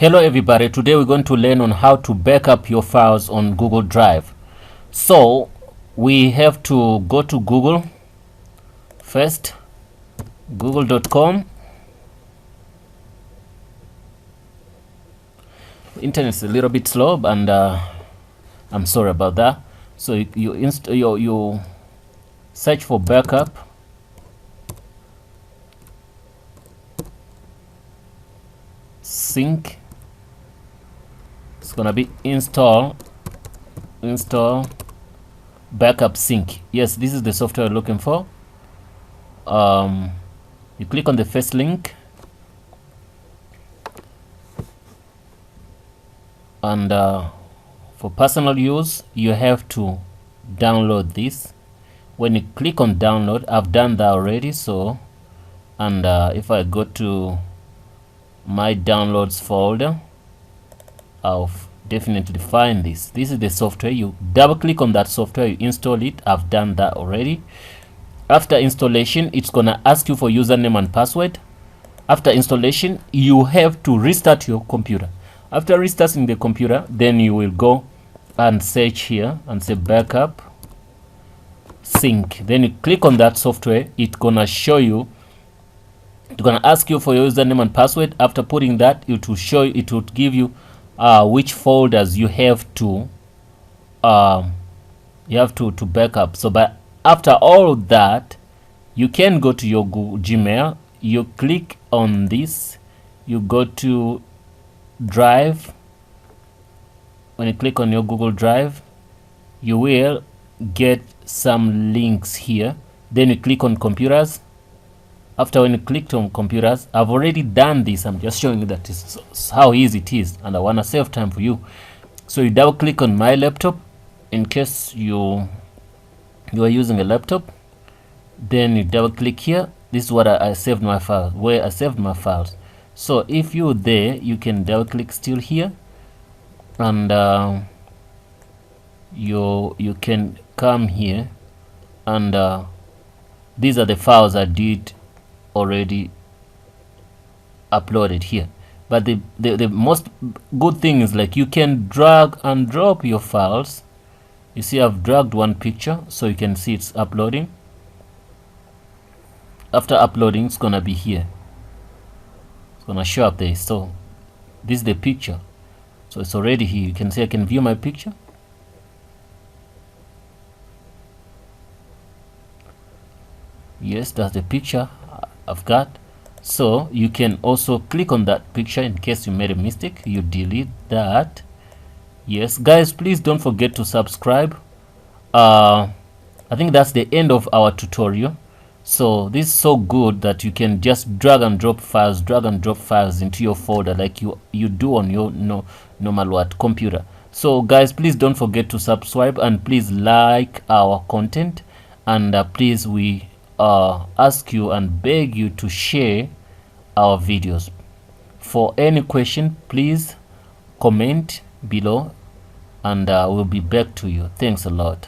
Hello everybody, today we're going to learn on how to back up your files on Google Drive. So we have to go to Google first, google.com. Internet's a little bit slow and I'm sorry about that. So you search for backup. Sync. It's gonna be install backup sync. Yes, this is the software you're looking for. You click on the first link and for personal use you have to download this. When you click on download, I've done that already. So and if I go to my downloads folder, I'll definitely find this. This is the software. You double click on that software, you install it. I've done that already. After installation, it's gonna ask you for username and password. After installation, you have to restart your computer. After restarting the computer, then you will go and search here and say backup sync. Then you click on that software. It's gonna show you, it's gonna ask you for your username and password. After putting that, it will show you, it will give you which folders you have to back up. So but after all that, you can go to your Google Gmail, you click on this, you go to Drive. When you click on your Google Drive, you will get some links here. Then you click on computers. After when you clicked on computers, I've already done this. I'm just showing you that it's how easy it is, and I want to save time for you. So you double click on my laptop in case you are using a laptop. Then you double click here. This is what I saved my files, where I saved my files. So if you're there, you can double click still here, and you can come here, and these are the files I did already uploaded here. But the most good thing is, like, you can drag and drop your files. You see I've dragged one picture, so you can see it's uploading. After uploading, it's gonna be here, it's gonna show up there. So this is the picture, so it's already here. You can see I can view my picture. Yes, that's the picture I've got. So you can also click on that picture in case you made a mistake, you delete that. Yes guys, please don't forget to subscribe. I think that's the end of our tutorial. So this is so good that you can just drag and drop files into your folder like you do on your normal computer. So guys, please don't forget to subscribe, and please like our content, and please we ask you and beg you to share our videos. For any question, please comment below, and we'll be back to you. Thanks a lot.